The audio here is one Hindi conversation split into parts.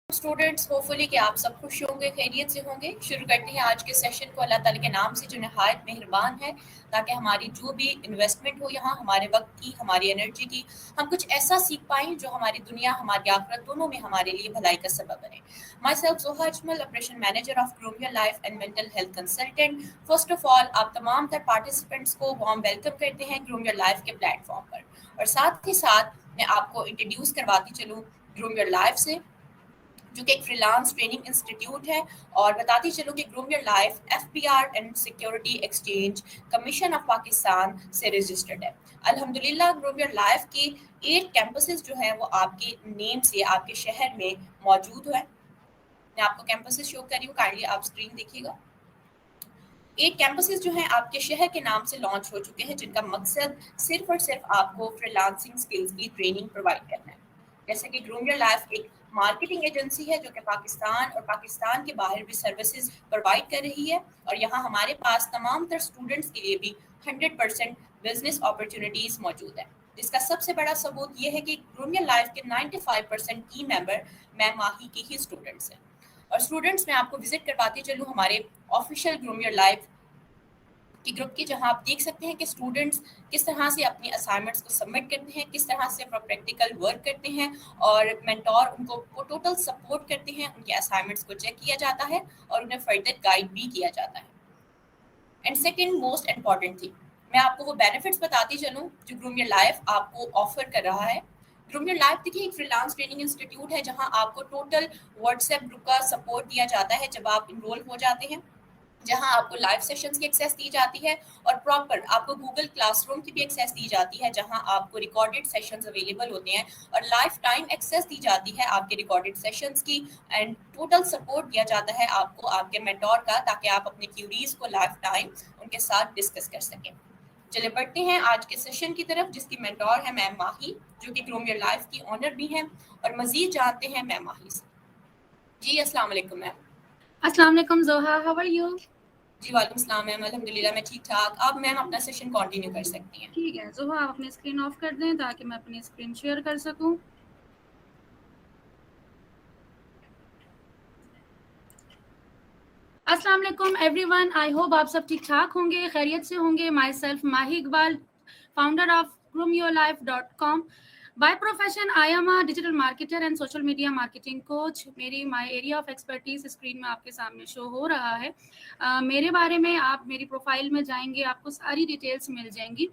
स्टूडेंट्स, होपफुली कि आप सब खुश होंगे, खैरियत से होंगे। शुरू करते हैं आज के सेशन को अल्लाह ताला के नाम से जो नहायत मेहरबान है, ताकि हमारी जो भी इन्वेस्टमेंट हो यहाँ, हमारे वक्त की, हमारी एनर्जी की, हम कुछ ऐसा सीख पाएँ जो हमारी दुनिया, हमारी आखिरत दोनों में हमारे लिए भलाई का सबब बने। Myself Zoha Ajmal, operation manager of Groom Your Life and mental health consultant. First of all, आप तमाम तर पार्टिसिपेंट्स को वार्म वेलकम करते हैं ग्रूम योर लाइफ के प्लेटफॉर्म पर, और साथ ही साथ मैं आपको इंट्रोड्यूस करवाती चलूँ ग्रूम योर लाइफ से, जो कि एक फ्रीलांस ट्रेनिंग इंस्टीट्यूट है, और बताती चलूँ कि groom Your life FPR and security exchange commission of Pakistan से रजिस्टर्ड है। अल्हम्दुलिल्लाह ग्रूम योर लाइफ की 8 कैंपसेस जो हैं वो आपके नेम से आपके शहर में मौजूद है। मैं आपको कैंपसेस शो कर रही हूँ, काइंडली आप स्क्रीन देखिएगा। 8 कैंपसेस जो हैं आपके शहर के नाम से लॉन्च हो चुके हैं, जिनका मकसद सिर्फ और सिर्फ आपको फ्रीलांसिंग स्किल्स की ट्रेनिंग प्रोवाइड करना है। जैसे कि ग्रूम योर लाइफ एक मार्केटिंग एजेंसी है जो कि पाकिस्तान और पाकिस्तान के बाहर भी सर्विसेज प्रोवाइड कर रही है, और यहाँ हमारे पास तमाम तर स्टूडेंट्स के लिए भी 100% बिजनेस अपॉर्चुनिटीज मौजूद है, जिसका सबसे बड़ा सबूत ये है कि ग्रूम योर लाइफ के 95% की मेंबर मैं माही के ही स्टूडेंट्स हैं। और स्टूडेंट्स, मैं आपको विजिट करवाती चलूँ हमारे ऑफिशियल ग्रूम योर लाइफ की ग्रुप की, जहां आप देख सकते हैं कि स्टूडेंट्स किस तरह से अपनी असाइनमेंट्स को सबमिट करते हैं, किस तरह से अपना प्रैक्टिकल वर्क करते हैं, और मेंटोर उनको टोटल सपोर्ट करते हैं। उनके असाइनमेंट्स को चेक किया जाता है और उन्हें फर्दर गाइड भी किया जाता है। And second most important thing, मैं आपको वो बेनिफिट्स बताती चलूँ जो ग्रूम योर लाइफ आपको ऑफर कर रहा है। ग्रूम योर लाइफ देखिए एक फ्रीलांस ट्रेनिंग इंस्टीट्यूट है, जहां आपको टोटल व्हाट्सएप ग्रुप का सपोर्ट दिया जाता है जब आप इनरोल हो जाते हैं, जहां आपको लाइव सेशंस की एक्सेस दी जाती है, और प्रॉपर आपको गूगल क्लासरूम की भी एक्सेस दी जाती है, जहां आपको रिकॉर्डेड सेशंस अवेलेबल होते हैं, और लाइफ टाइम एक्सेस दी जाती है आपके रिकॉर्डेड सेशंस की, एंड टोटल सपोर्ट दिया जाता है आपको आपके मेंटोर का, ताकि आप अपने क्यूरीज को लाइफ टाइम उनके साथ डिस्कस कर सकें। चले बढ़ते हैं आज के सेशन की तरफ, जिसकी मेंटोर है मैम माही, जो कि ग्रूम योर लाइफ की ऑनर भी हैं, और मजीद जानते हैं मैम माही से। जी अस्सलाम वालेकुम मैम। अस्सलाम वालेकुम ज़ोहा, हाउ आर यू? जी वालेकुम सलाम मैम, अल्हम्दुलिल्लाह मैं ठीक ठाक। अब मैम अपना सेशन कंटिन्यू कर सकती हैं। ठीक है ज़ोहा, आप अपनी स्क्रीन ऑफ कर दें ताकि मैं अपनी स्क्रीन शेयर कर सकूं। अस्सलाम वालेकुम एवरीवन, आई होप आप सब ठीक ठाक होंगे, खैरियत से होंगे। Myself Mahi Iqbal, founder of groomyourlife.com। By profession I am a digital marketer and social media marketing coach. मेरी my area of expertise screen में आपके सामने शो हो रहा है। मेरे बारे में आप मेरी प्रोफाइल में जाएंगे, आपको सारी डिटेल्स मिल जाएंगी।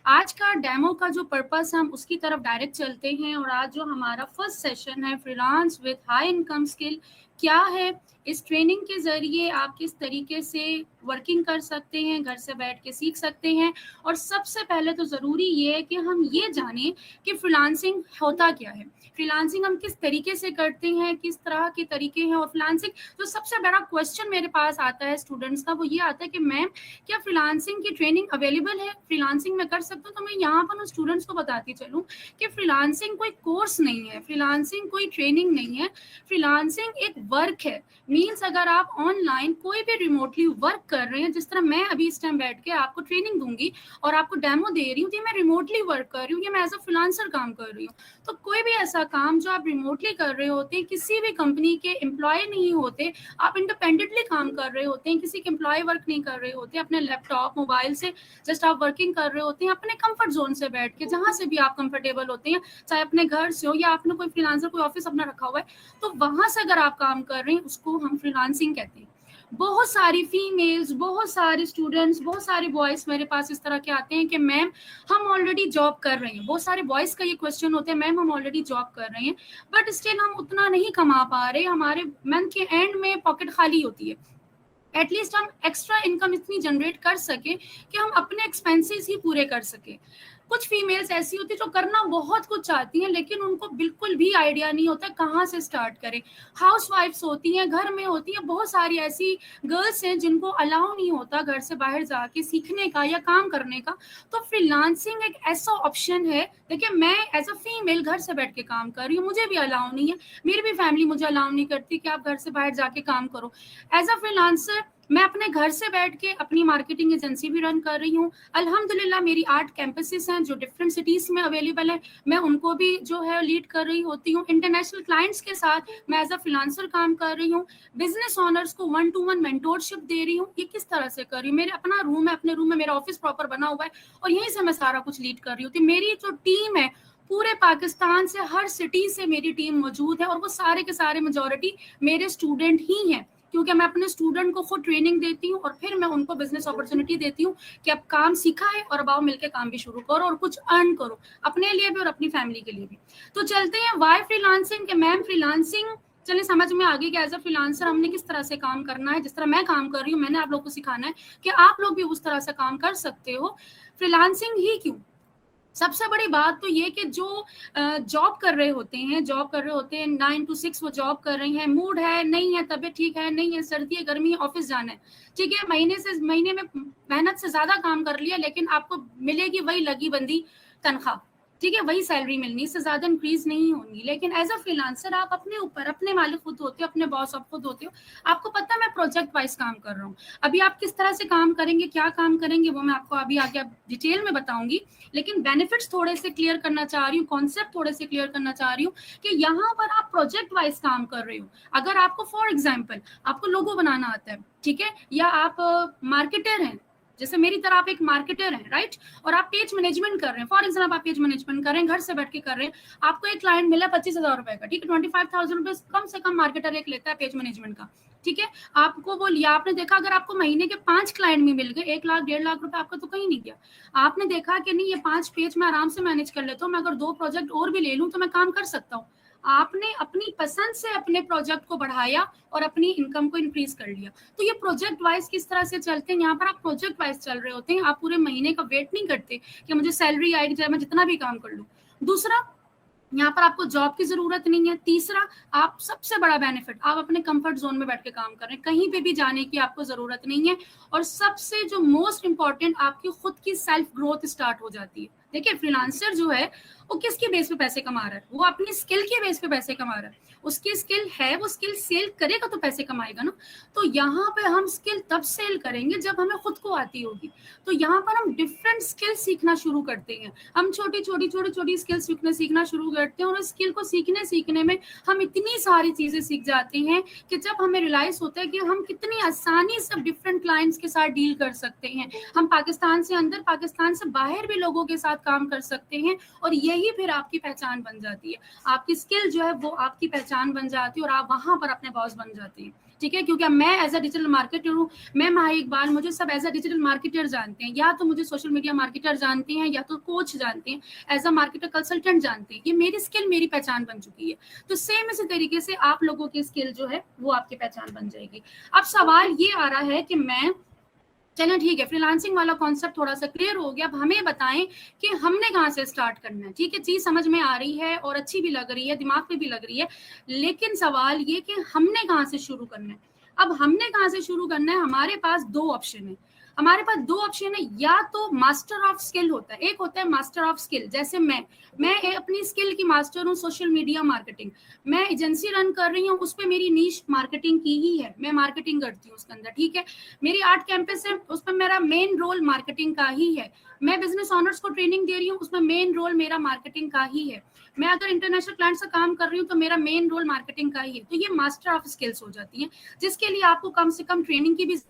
आज का डेमो का जो पर्पस, हम उसकी तरफ डायरेक्ट चलते हैं। और आज जो हमारा फर्स्ट सेशन है, freelance with high income skill, क्या है, इस ट्रेनिंग के जरिए आप किस तरीके से वर्किंग कर सकते हैं, घर से बैठ के सीख सकते हैं। और सबसे पहले तो ज़रूरी ये है कि हम ये जानें कि फ्रीलांसिंग होता क्या है, फ्रीलांसिंग हम किस तरीके से करते हैं, किस तरह के तरीके हैं। और फ्रीलांसिंग जो सबसे बड़ा क्वेश्चन मेरे पास आता है स्टूडेंट्स का, वो ये आता है कि मैम क्या फ्रीलांसिंग की ट्रेनिंग अवेलेबल है, फ्रीलांसिंग में कर सकते हो? तो मैं यहाँ पर उन स्टूडेंट्स को बताती चलूँ कि फ्रीलांसिंग कोई कोर्स नहीं है, फ्रीलांसिंग कोई ट्रेनिंग नहीं है, फ्रीलांसिंग एक वर्क है। मीन्स अगर आप ऑनलाइन कोई भी रिमोटली वर्क कर रहे हैं, जिस तरह मैं अभी इस टाइम बैठ के आपको ट्रेनिंग दूंगी और आपको डेमो दे रही हूँ, तो मैं रिमोटली वर्क कर रही हूँ, ये मैं एज अ फ्रीलांसर काम कर रही हूँ। तो कोई भी ऐसा काम जो आप रिमोटली कर रहे होते हैं, किसी भी कंपनी के एम्प्लॉय नहीं होते, आप इंडिपेंडेंटली काम कर रहे होते हैं, किसी के एम्प्लॉय वर्क नहीं कर रहे होते, अपने लैपटॉप मोबाइल से जस्ट आप वर्किंग कर रहे होते हैं, अपने कंफर्ट जोन से बैठ के, जहाँ से भी आप कंफर्टेबल होते हैं, चाहे अपने घर से हो या आपने कोई फ्रीलांसर कोई ऑफिस अपना रखा हुआ है, तो वहां से अगर आप काम कर रहे हैं, उसको हम फ्रीलांसिंग कहते हैं। बहुत सारी फीमेल्स, बहुत सारे स्टूडेंट्स, बहुत सारे बॉयज मेरे पास इस तरह के आते हैं कि मैम हम ऑलरेडी जॉब कर रहे हैं। बहुत सारे बॉयज का ये क्वेश्चन होता है, मैम हम ऑलरेडी जॉब कर रहे हैं बट स्टिल हम उतना नहीं कमा पा रहे, हमारे मंथ के एंड में पॉकेट खाली होती है। एटलीस्ट हम एक्स्ट्रा इनकम इतनी जनरेट कर सके कि हम अपने एक्सपेंसेस ही पूरे कर सके। कुछ फीमेल्स ऐसी होती है जो करना बहुत कुछ चाहती हैं, लेकिन उनको बिल्कुल भी आइडिया नहीं होता कहाँ से स्टार्ट करें। हाउस वाइफ्स होती हैं, घर में होती हैं, बहुत सारी ऐसी गर्ल्स हैं जिनको अलाउ नहीं होता घर से बाहर जाके सीखने का या काम करने का। तो फ्रीलांसिंग एक ऐसा ऑप्शन है देखिए मैं एज अ फीमेल घर से बैठ के काम कर रही हूँ, मुझे भी अलाउ नहीं है, मेरी भी फैमिली मुझे अलाउ नहीं करती कि आप घर से बाहर जाके काम करो। एज अ फ्रीलांसर मैं अपने घर से बैठ के अपनी मार्केटिंग एजेंसी भी रन कर रही हूँ। अल्हम्दुलिल्लाह मेरी 8 कैंपसेस हैं जो डिफरेंट सिटीज में अवेलेबल है, मैं उनको भी जो है लीड कर रही होती हूँ। इंटरनेशनल क्लाइंट्स के साथ मैं एज अ फ्रीलांसर काम कर रही हूँ। बिजनेस ओनर्स को 1-to-1 मेंटोरशिप दे रही हूँ। ये किस तरह से कर रही हूँ, मेरे अपना रूम है, अपने रूम में मेरा ऑफिस प्रॉपर बना हुआ है और यहीं से मैं सारा कुछ लीड कर रही हूँ। मेरी जो टीम है पूरे पाकिस्तान से, हर सिटी से मेरी टीम मौजूद है और वो सारे के सारे मेजॉरिटी मेरे स्टूडेंट ही हैं, क्योंकि मैं अपने स्टूडेंट को खुद ट्रेनिंग देती हूँ और फिर मैं उनको बिजनेस अपॉर्चुनिटी देती हूँ कि अब काम सीखा है और अब आओ मिलकर काम भी शुरू करो और कुछ अर्न करो अपने लिए भी और अपनी फैमिली के लिए भी। तो चलते हैं वाई फ्रीलांसिंग के मैम फ्रीलांसिंग चलिए समझ में आ गई कि एज अ फ्रीलांसर हमने किस तरह से काम करना है। जिस तरह मैं काम कर रही हूँ मैंने आप लोग को सिखाना है कि आप लोग भी उस तरह से काम कर सकते हो। फ्रीलांसिंग ही क्यों, सबसे बड़ी बात तो ये कि जो जॉब कर रहे होते हैं 9 to 6 वो जॉब कर रही हैं, मूड है नहीं है, तबीयत ठीक है नहीं है, सर्दी है गर्मी है, ऑफिस जाना है, ठीक है, महीने में मेहनत से ज्यादा काम कर लिया लेकिन आपको मिलेगी वही लगी बंदी तनख्वाह, ठीक है, वही सैलरी मिलनी, इससे ज्यादा इंक्रीज नहीं होगी। लेकिन एज अ फ्रीलांसर आप अपने ऊपर अपने मालिक खुद होते हो, अपने बॉस आप खुद होते हो, आपको पता है मैं प्रोजेक्ट वाइज काम कर रहा हूँ। अभी आप किस तरह से काम करेंगे, क्या काम करेंगे, वो मैं आपको अभी आगे डिटेल में बताऊंगी, लेकिन बेनिफिट्स थोड़े से क्लियर करना चाह रही हूँ, कॉन्सेप्ट थोड़े से क्लियर करना चाह रही हूँ कि यहाँ पर आप प्रोजेक्ट वाइज काम कर रहे हो। अगर आपको फॉर एग्जाम्पल आपको लोगो बनाना आता है, ठीक है, या आप मार्केटर हैं, जैसे मेरी तरह आप एक मार्केटर हैं, राइट, और आप पेज मैनेजमेंट कर रहे हैं, फॉर एग्जाम्पल आप पेज मैनेजमेंट कर रहे हैं, घर से बैठ के कर रहे हैं, आपको एक क्लाइंट मिला 25,000 रुपए का, ठीक है, 25,000 रुपए कम से कम मार्केटर एक लेता है पेज मैनेजमेंट का, ठीक है, आपको वो लिया, आपने देखा अगर आपको महीने के 5 क्लाइंट भी मिल गए 1 लाख 1.5 लाख रुपए आपका तो कहीं नहीं गया। आपने देखा कि नहीं ये 5 पेज मैं आराम से मैनेज कर लेता हूँ, मैं अगर 2 प्रोजेक्ट और भी ले लूँ तो मैं काम कर सकता हूँ। आपने अपनी पसंद से अपने प्रोजेक्ट को बढ़ाया और अपनी इनकम को इंक्रीज कर लिया। तो ये प्रोजेक्ट वाइज किस तरह से चलते हैं, यहाँ पर आप प्रोजेक्ट वाइज चल रहे होते हैं, आप पूरे महीने का वेट नहीं करते कि मुझे सैलरी आएगी चाहे मैं जितना भी काम कर लूँ। दूसरा, यहाँ पर आपको जॉब की जरूरत नहीं है। तीसरा, आप सबसे बड़ा बेनिफिट, आप अपने कंफर्ट जोन में बैठ के काम कर रहे हैं, कहीं पे भी जाने की आपको जरूरत नहीं है। और सबसे जो मोस्ट इंपॉर्टेंट, आपकी खुद की सेल्फ ग्रोथ स्टार्ट हो जाती है। देखिए फ्रीलांसर जो है वो किसके बेस पे पैसे कमा रहा है, वो अपनी स्किल के बेस पे पैसे कमा रहा है, उसकी स्किल है, वो स्किल सेल करेगा तो पैसे कमाएगा ना। तो यहाँ पे हम स्किल तब सेल करेंगे जब हमें खुद को आती होगी। तो यहाँ पर हम डिफरेंट स्किल सीखना शुरू करते हैं, हम छोटी छोटी स्किल सीखना शुरू करते हैं और उस स्किल को सीखने में हम इतनी सारी चीजें सीख जाते हैं कि जब हमें रियलाइज होता है कि हम कितनी आसानी से डिफरेंट क्लाइंट्स के साथ डील कर सकते हैं, हम पाकिस्तान से अंदर पाकिस्तान से बाहर भी लोगों के साथ काम कर सकते हैं, और यही फिर आपकी पहचान बन जाती है। आपकी स्किल जो है वो आपकी पहचान बन जाती है और आप वहां पर अपने बॉस बन जाते हैं, ठीक है, क्योंकि मैं एज अ डिजिटल मार्केटर हूँ, मैं माही इकबाल, मुझे सब एज अ डिजिटल मार्केटर जानते हैं, या तो मुझे सोशल मीडिया मार्केटर जानते हैं या तो कोच जानते हैं, एज अ मार्केटर कंसल्टेंट जानते हैं। ये मेरी स्किल, मेरी पहचान बन चुकी है। तो सेम इसी तरीके से आप लोगों की स्किल जो है वो आपकी पहचान बन जाएगी। अब सवाल ये आ रहा है कि मैं, चलो ठीक है, फ्रीलांसिंग वाला कॉन्सेप्ट थोड़ा सा क्लियर हो गया, अब हमें बताएं कि हमने कहाँ से स्टार्ट करना है। ठीक है, चीज समझ में आ रही है और अच्छी भी लग रही है, दिमाग पे भी लग रही है, लेकिन सवाल ये कि हमने कहाँ से शुरू करना है। अब हमने कहाँ से शुरू करना है, हमारे पास दो ऑप्शन है। हमारे पास दो ऑप्शन है, या तो मास्टर ऑफ स्किल होता है, एक होता है मास्टर ऑफ स्किल, जैसे मैं अपनी स्किल की मास्टर हूँ सोशल मीडिया मार्केटिंग, मैं एजेंसी रन कर रही हूँ, उस पर मेरी नीश मार्केटिंग की ही है, मैं मार्केटिंग करती हूँ उसके अंदर, ठीक है, मेरी 8 कैंपस है, उसमें मेरा मेन रोल मार्केटिंग का ही है। मैं बिजनेस ऑनर्स को ट्रेनिंग दे रही हूँ, उसमें मेन रोल मेरा मार्केटिंग का ही है। मैं अगर इंटरनेशनल क्लाइंट से काम कर रही हूँ तो मेरा मेन रोल मार्केटिंग का ही है। तो ये मास्टर ऑफ स्किल्स हो जाती है, जिसके लिए आपको कम से कम ट्रेनिंग की भी,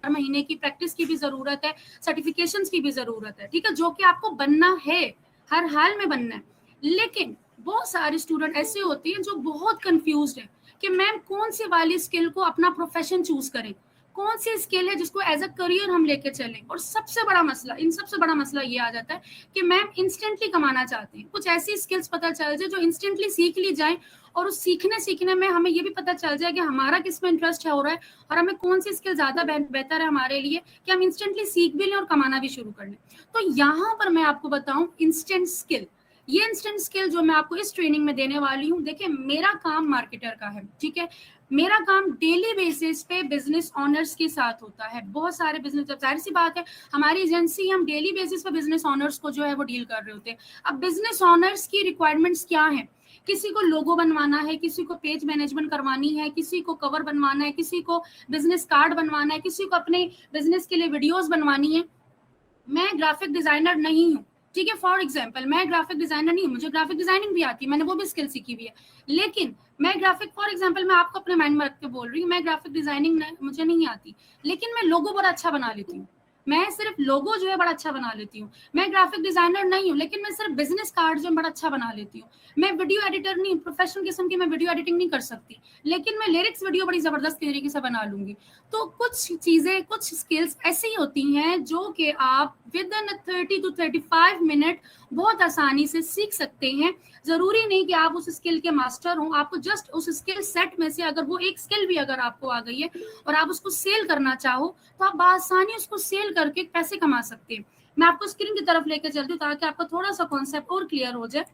हर महीने की प्रैक्टिस की भी जरूरत है, सर्टिफिकेशंस की भी जरूरत है, ठीक है, जो कि आपको बनना है, हर हाल में बनना है। लेकिन बहुत सारे स्टूडेंट ऐसे होते हैं जो बहुत कंफ्यूज्ड है कि मैम कौन सी वाली स्किल को अपना प्रोफेशन चूज करें, कौन सी स्किल है जिसको एज अ करियर हम लेके चलें। और सबसे बड़ा मसला, इन सबसे बड़ा मसला ये आ जाता है कि मैम इंस्टेंटली कमाना चाहते हैं, कुछ ऐसी स्किल्स पता चल जाए जो इंस्टेंटली सीख ली जाए, और उस सीखने में हमें ये भी पता चल जाए कि हमारा किस में इंटरेस्ट हो रहा है और हमें कौन सी स्किल ज्यादा बेहतर है हमारे लिए, कि हम इंस्टेंटली सीख भी लें और कमाना भी शुरू कर लें। तो यहाँ पर मैं आपको बताऊं, इंस्टेंट स्किल, ये इंस्टेंट स्किल जो मैं आपको इस ट्रेनिंग में देने वाली हूँ, देखिए मेरा काम मार्केटर का है, ठीक है, मेरा काम डेली बेसिस पे बिजनेस ऑनर्स के साथ होता है। बहुत सारे बिजनेस, जब जाहिर सी बात है हमारी एजेंसी, हम डेली बेसिस पे बिजनेस ऑनर्स को जो है वो डील कर रहे होते हैं। अब बिजनेस ऑनर्स की रिक्वायरमेंट्स क्या है? किसी को लोगो बनवाना है, किसी को पेज मैनेजमेंट करवानी है, किसी को कवर बनवाना है, किसी को बिजनेस कार्ड बनवाना है, किसी को अपने बिजनेस के लिए वीडियोस बनवानी है। मैं ग्राफिक डिजाइनर नहीं हूँ, ठीक है, फॉर एग्जाम्पल मैं ग्राफिक डिजाइनर नहीं हूँ, मुझे ग्राफिक डिजाइनिंग भी आती है, मैंने वो भी स्किल सीखी हुई है, लेकिन मैं ग्राफिक, फॉर एग्जाम्पल मैं आपको अपने माइंड में रख के बोल रही हूँ, मैं ग्राफिक डिजाइनिंग मुझे नहीं आती, लेकिन मैं लोगो बड़ा अच्छा बना लेती हूँ, मैं सिर्फ लोगो जो है बड़ा अच्छा बना लेती हूँ। मैं ग्राफिक डिजाइनर नहीं हूँ, लेकिन मैं सिर्फ बिजनेस कार्ड जो है बड़ा अच्छा बना लेती हूँ। मैं वीडियो एडिटर नहीं, प्रोफेशनल किस्म की मैं वीडियो एडिटिंग नहीं कर सकती, लेकिन मैं लिरिक्स वीडियो बड़ी जबरदस्त तरीके से बना लूंगी। तो कुछ चीजें, कुछ स्किल्स ऐसी होती हैं जो कि आप विद इन 30 to 35 मिनट बहुत आसानी से सीख सकते हैं। जरूरी नहीं कि आप उस स्किल के मास्टर हों, आपको जस्ट उस स्किल सेट में से अगर वो एक स्किल भी अगर आपको आ गई है और आप उसको सेल करना चाहो, तो आप आसानी उसको सेल करके पैसे कमा सकते हैं। मैं आपको स्क्रीन की तरफ लेकर चलती हूँ ताकि आपको थोड़ा सा कॉन्सेप्ट और क्लियर हो जाए।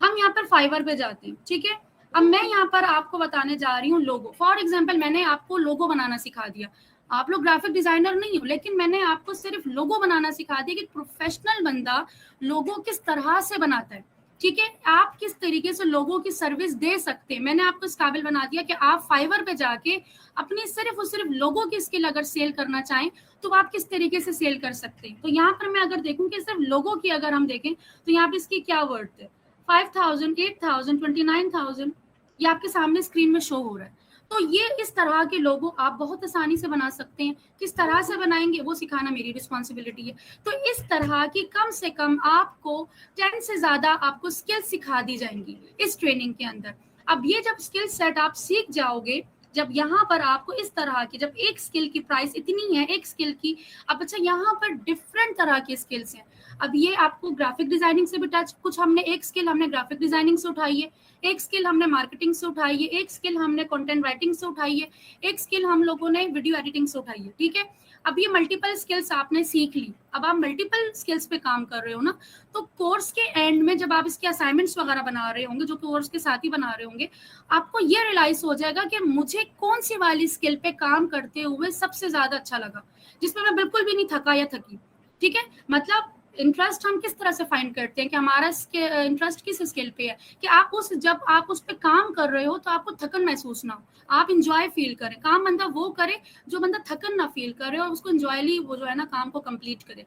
हम यहाँ पर फाइवर पे जाते हैं, ठीक है। अब मैं यहाँ पर आपको बताने जा रही हूँ लोगो। फॉर एग्जाम्पल मैंने आपको लोगो बनाना सिखा दिया, आप लोग ग्राफिक डिजाइनर नहीं हो, लेकिन मैंने आपको सिर्फ लोगो बनाना सिखा दिया कि प्रोफेशनल बंदा लोगो किस तरह से बनाता है, ठीक है, आप किस तरीके से लोगों की सर्विस दे सकते हैं। मैंने आपको इस काबिल बना दिया कि आप फाइवर पे जाके अपनी सिर्फ और सिर्फ लोगों की स्किल अगर सेल करना चाहें तो आप किस तरीके से सेल कर सकते हैं। तो यहाँ पर मैं अगर देखूं कि सिर्फ लोगों की अगर हम देखें तो यहाँ पे इसकी क्या वर्थ है, 5,000, 8,000, 29,000, ये आपके सामने स्क्रीन में शो हो रहा है। तो ये इस तरह के लोगो आप बहुत आसानी से बना सकते हैं। किस तरह से बनाएंगे वो सिखाना मेरी रिस्पॉन्सिबिलिटी है। तो इस तरह की कम से कम आपको 10 से ज्यादा आपको स्किल सिखा दी जाएंगी इस ट्रेनिंग के अंदर। अब ये जब स्किल सेट आप सीख जाओगे, जब यहाँ पर आपको इस तरह की, जब एक स्किल की प्राइस इतनी है एक स्किल की, अब अच्छा यहाँ पर डिफरेंट तरह के स्किल्स हैं। अब ये आपको ग्राफिक डिजाइनिंग से भी टच, कुछ हमने एक स्किल हमने ग्राफिक डिजाइनिंग से उठाई है, एक स्किल हमने मार्केटिंग से उठाई है, एक स्किल हमने कंटेंट राइटिंग से उठाई है, एक स्किल हम लोगों ने वीडियो एडिटिंग से उठाई है, ठीक है। अब ये मल्टीपल स्किल्स आपने सीख ली, अब आप मल्टीपल स्किल्स पे काम कर रहे हो ना, तो कोर्स के एंड में जब आप इसके असाइनमेंट्स वगैरह बना रहे होंगे, जो कोर्स के साथ ही बना रहे होंगे, आपको ये रियलाइज हो जाएगा कि मुझे कौन सी वाली स्किल पे काम करते हुए सबसे ज्यादा अच्छा लगा, जिसमें मैं बिल्कुल भी नहीं थका या थकी, ठीक है। मतलब इंटरेस्ट हम किस तरह से फाइंड करते हैं कि हमारा इंटरेस्ट किस स्किल पे है, कि आप उस, जब आप उस पे काम कर रहे हो तो आपको थकन महसूस ना हो, आप इंजॉय फील करें। काम बंदा वो करे जो बंदा थकन ना फील करे और उसको इंजॉयली वो जो है ना काम को कंप्लीट करे।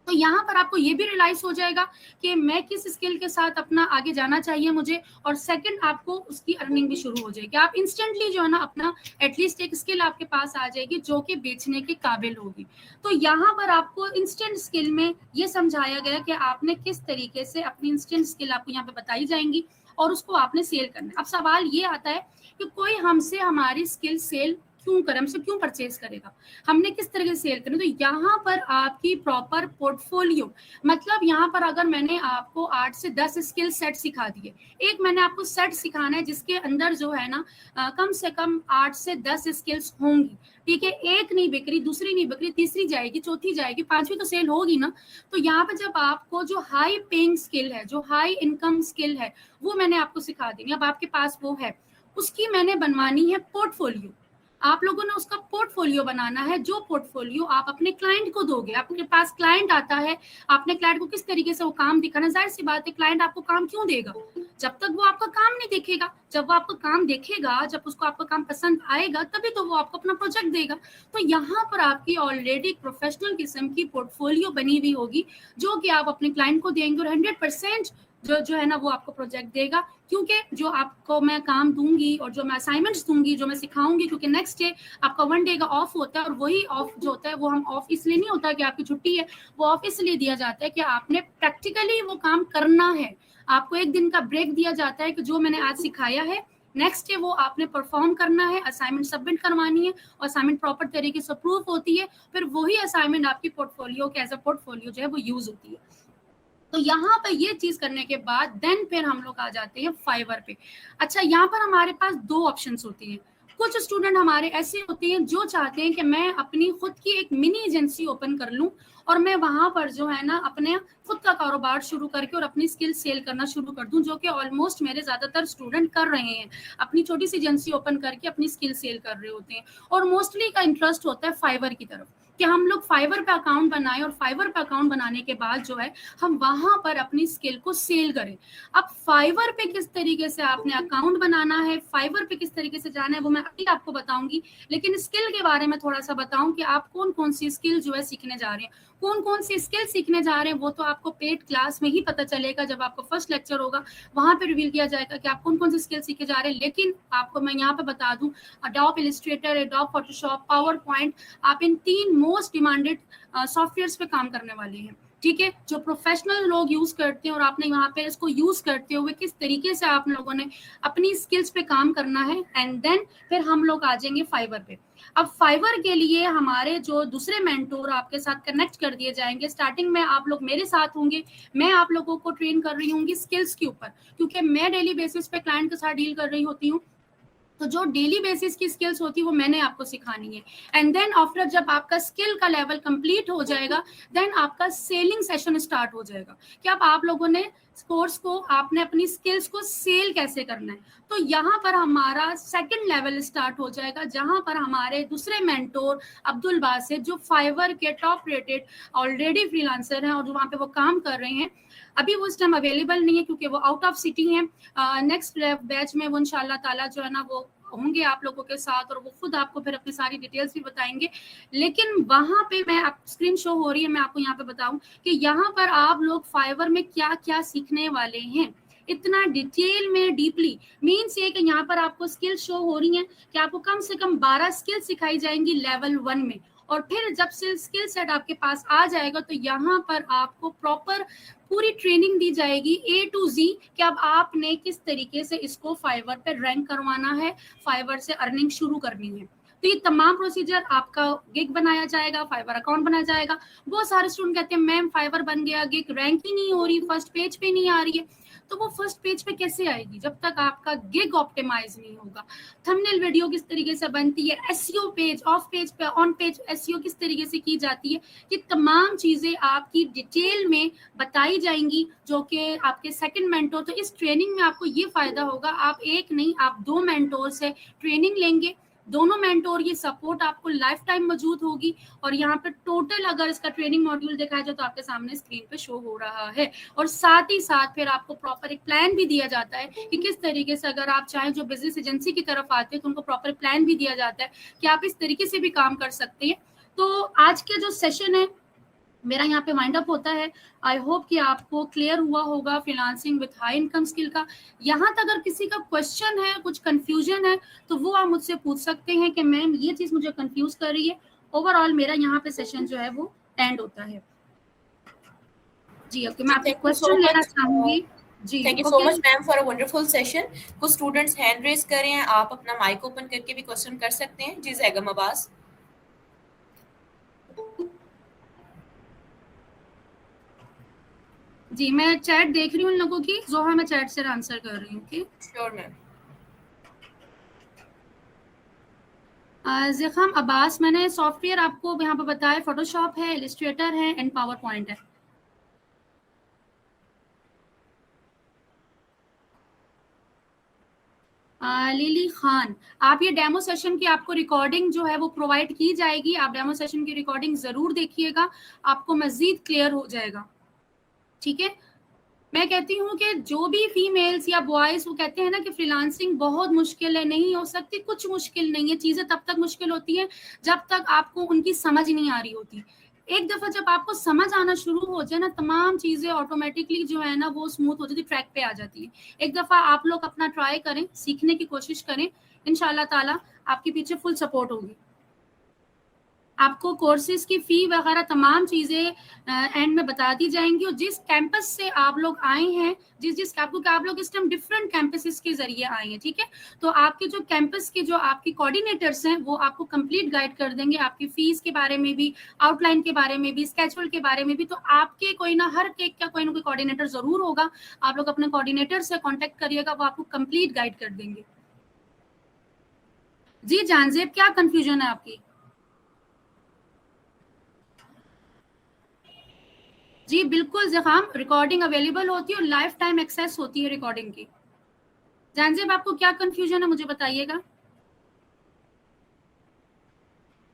तो यहाँ पर आपको ये भी रियलाइज हो जाएगा कि मैं किस स्किल के साथ अपना आगे जाना चाहिए मुझे, और सेकंड आपको उसकी अर्निंग भी शुरू हो जाएगी। आप इंस्टेंटली जो है ना अपना एटलीस्ट एक स्किल आपके पास आ जाएगी जो कि बेचने के काबिल होगी। तो यहाँ पर आपको इंस्टेंट स्किल में ये समझाया गया कि आपने किस तरीके से अपनी इंस्टेंट स्किल आपको यहाँ पे बताई जाएंगी और उसको आपने सेल करना है। अब सवाल ये आता है कि कोई हमसे हमारी स्किल सेल क्यों करे, हमसे क्यों परचेज करेगा, हमने किस तरह से सेल करनी। तो यहाँ पर आपकी प्रॉपर पोर्टफोलियो, मतलब यहाँ पर अगर मैंने आपको 8 से 10 स्किल सेट सिखा दिए, एक मैंने आपको सेट सिखाना है जिसके अंदर जो है ना कम से कम 8 से 10 स्किल्स होंगी, ठीक है। एक नहीं बिक रही, दूसरी नहीं बिक रही, तीसरी जाएगी, चौथी जाएगी, पांचवी तो सेल होगी ना। तो यहाँ पे जब आपको जो हाई पेइंग स्किल है, जो हाई इनकम स्किल है, वो मैंने आपको सिखा दी। अब आपके पास वो है, उसकी मैंने बनवानी है पोर्टफोलियो। आप लोगों ने उसका पोर्टफोलियो बनाना है, जो पोर्टफोलियो आप अपने क्लाइंट को दोगे। आपके पास क्लाइंट आता है, आपने क्लाइंट को किस तरीके से वो काम दिखाना। जाहिर सी बात है क्लाइंट आपको काम क्यों देगा, जब तक वो आपका काम नहीं देखेगा। जब वो आपका काम देखेगा, जब उसको आपका काम पसंद आएगा, तभी तो वो आपको अपना प्रोजेक्ट देगा। तो यहाँ पर आपकी ऑलरेडी प्रोफेशनल किस्म की पोर्टफोलियो बनी हुई होगी जो कि आप अपने क्लाइंट को देंगे और 100% जो है ना वो आपको प्रोजेक्ट देगा। क्योंकि जो आपको मैं काम दूंगी और जो मैं असाइनमेंट्स दूंगी, जो मैं सिखाऊंगी, क्योंकि नेक्स्ट डे आपका 1 डे का ऑफ होता है, और वही ऑफ जो होता है वो हम ऑफ इसलिए नहीं होता कि आपकी छुट्टी है, वो ऑफ इसलिए दिया जाता है कि आपने प्रैक्टिकली वो काम करना है। आपको एक दिन का ब्रेक दिया जाता है कि जो मैंने आज सिखाया है नेक्स्ट डे वो आपने परफॉर्म करना है, असाइनमेंट सबमिट करवानी है, और असाइनमेंट प्रॉपर तरीके से अप्रूव होती है, फिर वही असाइनमेंट आपकी पोर्टफोलियो के एज अ पोर्टफोलियो जो है वो यूज होती है। तो यहाँ पर ये चीज करने के बाद देन फिर हम लोग आ जाते हैं फाइवर पे। अच्छा, यहाँ पर हमारे पास 2 ऑप्शंस होती हैं। कुछ स्टूडेंट हमारे ऐसे होते हैं जो चाहते हैं कि मैं अपनी खुद की एक मिनी एजेंसी ओपन कर लूं और मैं वहां पर जो है ना अपने खुद का कारोबार शुरू करके और अपनी स्किल सेल करना शुरू कर दूं, जो कि ऑलमोस्ट मेरे ज्यादातर स्टूडेंट कर रहे हैं। अपनी छोटी सी एजेंसी ओपन करके अपनी स्किल सेल कर रहे होते हैं। और मोस्टली का इंटरेस्ट होता है फाइवर की तरफ, कि हम लोग फाइवर पे अकाउंट बनाएं और फाइवर पे अकाउंट बनाने के बाद जो है हम वहां पर अपनी स्किल को सेल करें। अब फाइवर पे किस तरीके से आपने अकाउंट बनाना है, फाइवर पे किस तरीके से जाना है, वो मैं अभी आपको बताऊंगी। लेकिन स्किल के बारे में थोड़ा सा बताऊं कि आप कौन कौन सी स्किल जो है सीखने जा रहे हैं। कौन कौन सी स्किल सीखने जा रहे हैं वो तो आपको पेड क्लास में ही पता चलेगा, जब आपको फर्स्ट लेक्चर होगा वहां पे रिवील किया जाएगा कि आप कौन कौन सी स्किल सीखे जा रहे हैं। लेकिन आपको मैं यहाँ पे बता दूं, Adobe Illustrator, Adobe Photoshop, power point, आप इन 3 मोस्ट डिमांडेड सॉफ्टवेयर्स पे काम करने वाले हैं। ठीक है, जो प्रोफेशनल लोग यूज करते हैं और आपने यहाँ पे इसको यूज करते हुए किस तरीके से आप लोगों ने अपनी स्किल्स पे काम करना है। एंड देन फिर हम लोग आ जाएंगे फाइवर पे। अब फाइवर के लिए हमारे जो दूसरे मेंटोर आपके साथ कनेक्ट कर दिए जाएंगे। स्टार्टिंग में आप लोग मेरे साथ होंगे, मैं आप लोगों को ट्रेन कर रही हूँ स्किल्स के ऊपर, क्योंकि मैं डेली बेसिस पे क्लाइंट के साथ डील कर रही होती हूँ। तो जो डेली बेसिस की स्किल्स होती है वो मैंने आपको सिखानी है। एंड देन आफ्टर जब आपका स्किल का लेवल कंप्लीट हो जाएगा, देन आपका सेलिंग सेशन स्टार्ट हो जाएगा कि अब आप लोगों ने कोर्स को, आपने अपनी स्किल्स को सेल कैसे करना है। तो यहाँ पर हमारा सेकंड लेवल स्टार्ट हो जाएगा, जहां पर हमारे दूसरे मेंटोर अब्दुल बासित, जो फाइवर के टॉप रेटेड ऑलरेडी फ्रीलांसर हैं और जो वहाँ पे वो काम कर रहे हैं, अभी वो इस टाइम अवेलेबल नहीं है क्योंकि वो आउट ऑफ सिटी हैं। नेक्स्ट बैच में वो इंशाल्लाह ताला जो है ना वो होंगे आप लोगों के साथ, और वो खुद आपको फिर अपनी सारी डिटेल्स भी बताएंगे। लेकिन वहां पे मैं आप स्क्रीन शो हो रही है, मैं आपको यहाँ पे बताऊं कि यहाँ पर आप लोग फाइवर में क्या क्या सीखने वाले हैं, इतना डिटेल में डीपली। मीन्स ये कि यहाँ पर आपको स्किल शो हो रही हैं कि आपको कम से कम 12 स्किल सिखाई जाएंगी लेवल 1 में। और फिर जब से स्किल सेट आपके पास आ जाएगा तो यहाँ पर आपको प्रॉपर पूरी ट्रेनिंग दी जाएगी A to Z कि अब आपने किस तरीके से इसको फाइवर पे रैंक करवाना है, फाइवर से अर्निंग शुरू करनी है। तो ये तमाम प्रोसीजर, आपका गिग बनाया जाएगा, फाइवर अकाउंट बनाया जाएगा। बहुत सारे स्टूडेंट कहते हैं मैम फाइवर बन गया, गिग रैंक ही नहीं हो रही, फर्स्ट पेज पे नहीं आ रही है। तो वो फर्स्ट पेज पे कैसे आएगी जब तक आपका गिग ऑप्टिमाइज नहीं होगा। थंबनेल वीडियो किस तरीके से बनती है, एसईओ पेज, ऑफ पेज पे, ऑन पेज एसईओ किस तरीके से की जाती है, ये तमाम चीजें आपकी डिटेल में बताई जाएंगी, जो कि आपके सेकंड मेंटोर। तो इस ट्रेनिंग में आपको ये फायदा होगा, आप एक नहीं आप 2 मेंटोर से ट्रेनिंग लेंगे। दोनों मेंटोर की सपोर्ट आपको लाइफ टाइम मौजूद होगी। और यहाँ पे टोटल अगर इसका ट्रेनिंग मॉड्यूल दिखाया जाए तो आपके सामने स्क्रीन पे शो हो रहा है। और साथ ही साथ फिर आपको प्रॉपर एक प्लान भी दिया जाता है कि किस तरीके से, अगर आप चाहें जो बिजनेस एजेंसी की तरफ आते हैं तो उनको प्रॉपर प्लान भी दिया जाता है कि आप इस तरीके से भी काम कर सकते हैं। तो आज के जो सेशन है मेरा यहाँ पे वाइंड अप होता है। आई होप कि आपको क्लियर हुआ होगा freelancing with high income skill का। यहाँ तक अगर किसी का क्वेश्चन है, कुछ कंफ्यूजन है, तो वो आप मुझसे पूछ सकते हैं कि मैम ये चीज मुझे कंफ्यूज कर रही है। ओवरऑल मेरा यहाँ पे सेशन जो है वो एंड होता है। जी ओके, मैं आपसे क्वेश्चन लेना चाहूंगी। जी thank you so much ma'am for a wonderful session. कुछ स्टूडेंट्स हैंड रेज कर रहे हैं, आप अपना माइक ओपन करके भी क्वेश्चन कर सकते हैं। जी जैगम अब्बास। जी मैं चैट देख रही हूँ उन लोगों की, जोहा मैं चैट से आंसर कर रही हूँ। Sure ma'am. ज़िख़म अब्बास, मैंने सॉफ्टवेयर आपको यहाँ पे बताया, फोटोशॉप है, इलस्ट्रेटर है एंड पावर पॉइंट है। लिली खान, आप ये डेमो सेशन की आपको रिकॉर्डिंग जो है वो प्रोवाइड की जाएगी। आप डेमो सेशन की रिकॉर्डिंग जरूर देखिएगा, आपको मजीद क्लियर हो जाएगा। ठीक है, मैं कहती हूँ कि जो भी फीमेल्स या बॉयज वो कहते हैं ना कि फ्रीलांसिंग बहुत मुश्किल है, नहीं हो सकती, कुछ मुश्किल नहीं है। चीजें तब तक मुश्किल होती हैं जब तक आपको उनकी समझ नहीं आ रही होती। एक दफा जब आपको समझ आना शुरू हो जाए ना, तमाम चीजें ऑटोमेटिकली जो है ना वो स्मूथ हो जाती, ट्रैक पे आ जाती है। एक दफा आप लोग अपना ट्राई करें, सीखने की कोशिश करें, इंशाल्लाह ताला आपके पीछे फुल सपोर्ट होगी। आपको कोर्सेज की फी वगैरह तमाम चीजें एंड में बता दी जाएंगी। और जिस कैंपस से आप लोग आए हैं, जिस आपको, आप लोग इस टाइम डिफरेंट कैंपसेस के जरिए आए हैं, ठीक है, तो आपके जो कैंपस के जो आपके कोऑर्डिनेटर्स हैं वो आपको कंप्लीट गाइड कर देंगे, आपकी फीस के बारे में भी, आउटलाइन के बारे में भी, स्केड्यूल के बारे में भी। तो आपके कोई ना, हर केक का कोई ना कोई कोऑर्डिनेटर जरूर होगा, आप लोग अपने कोऑर्डिनेटर से कॉन्टेक्ट करिएगा, वो आपको कंप्लीट गाइड कर देंगे। जी जानजेब, क्या कंफ्यूजन है आपकी? जी बिल्कुल ज़िहाम, रिकॉर्डिंग अवेलेबल होती है और लाइफ टाइम एक्सेस होती है रिकॉर्डिंग की। जानजेब आपको क्या कंफ्यूजन है मुझे बताइएगा।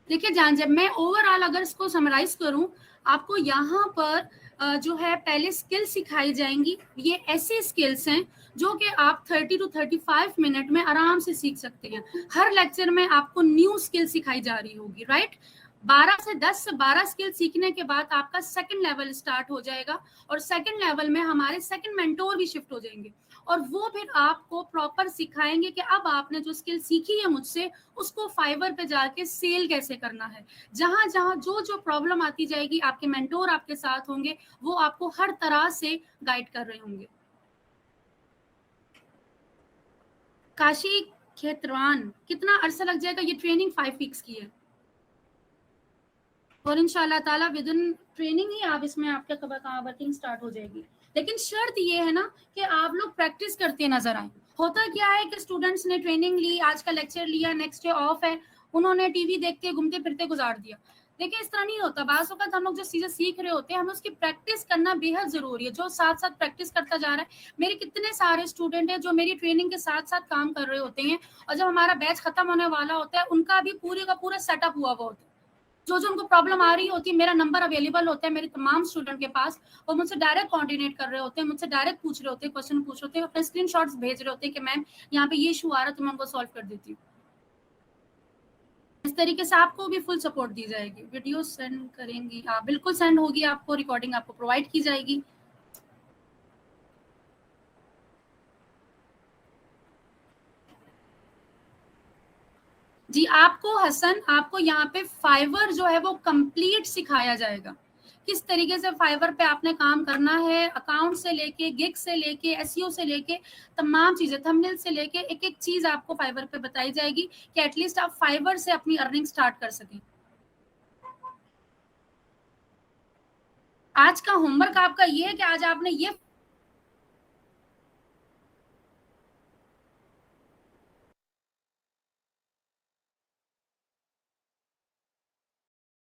देखिए जानजेब, मैं ओवरऑल अगर इसको समराइज करूं, आपको यहाँ पर जो है पहले स्किल सिखाई जाएंगी। ये ऐसी स्किल्स हैं जो कि आप 30 to 35 मिनट में आराम से सीख सकते हैं। हर लेक्चर में आपको न्यू स्किल सिखाई जा रही होगी, राइट। 10 से 12 स्किल सीखने के बाद आपका सेकंड लेवल स्टार्ट हो जाएगा और सेकंड लेवल में हमारे सेकंड मेंटोर भी शिफ्ट हो जाएंगे और वो फिर आपको प्रॉपर सिखाएंगे कि अब आपने जो स्किल सीखी है मुझसे उसको फाइवर पे जाके सेल कैसे करना है। जहां जहां जो जो प्रॉब्लम आती जाएगी आपके मेंटोर आपके साथ होंगे, वो आपको हर तरह से गाइड कर रहे होंगे। काशी खेतवान, कितना अरसा लग जाएगा? ये ट्रेनिंग 5 वीक्स की है और इंशाल्लाह ताला विद इन ट्रेनिंग ही आप इसमें आपका कहाँ वर्किंग स्टार्ट हो जाएगी। लेकिन शर्त ये है ना कि आप लोग प्रैक्टिस करते नजर आए। होता क्या है कि स्टूडेंट्स ने ट्रेनिंग ली, आज का लेक्चर लिया, नेक्स्ट डे ऑफ है, उन्होंने टीवी देखते घूमते फिरते गुजार दिया। देखिए इस तरह नहीं होता। बाज़ वक़्त हम लोग जो चीजें सीख रहे होते हैं हमें उसकी प्रैक्टिस करना बेहद जरूरी है। जो साथ साथ प्रैक्टिस करता जा रहा है, मेरे कितने सारे स्टूडेंट हैं जो मेरी ट्रेनिंग के साथ साथ काम कर रहे होते हैं और जब हमारा बैच खत्म होने वाला होता है उनका भी पूरे का पूरा सेटअप हुआ हुआ होता है। जो जो उनको प्रॉब्लम आ रही होती है, मेरा नंबर अवेलेबल होता है मेरे तमाम स्टूडेंट के पास, और मुझसे डायरेक्ट कोऑर्डिनेट कर रहे होते हैं, मुझसे डायरेक्ट पूछ रहे होते हैं, क्वेश्चन पूछ रहे होते हैं, अपने स्क्रीनशॉट्स भेज रहे होते हैं कि मैम यहाँ पे ये इशू आ रहा है तो मैं उनको सॉल्व कर देती हूँ। इस तरीके से आपको भी फुल सपोर्ट दी जाएगी। वीडियो सेंड करेंगी आप? बिल्कुल सेंड होगी आपको, रिकॉर्डिंग आपको प्रोवाइड की जाएगी। जी आपको हसन, आपको यहाँ पे फाइवर जो है वो कंप्लीट सिखाया जाएगा। किस तरीके से फाइवर पे आपने काम करना है, अकाउंट से लेके गिग से लेके एसईओ से लेके तमाम चीजें, थंबनेल से लेके एक एक चीज आपको फाइवर पे बताई जाएगी कि एटलीस्ट आप फाइवर से अपनी अर्निंग स्टार्ट कर सकें। आज का होमवर्क आपका ये है कि आज आपने ये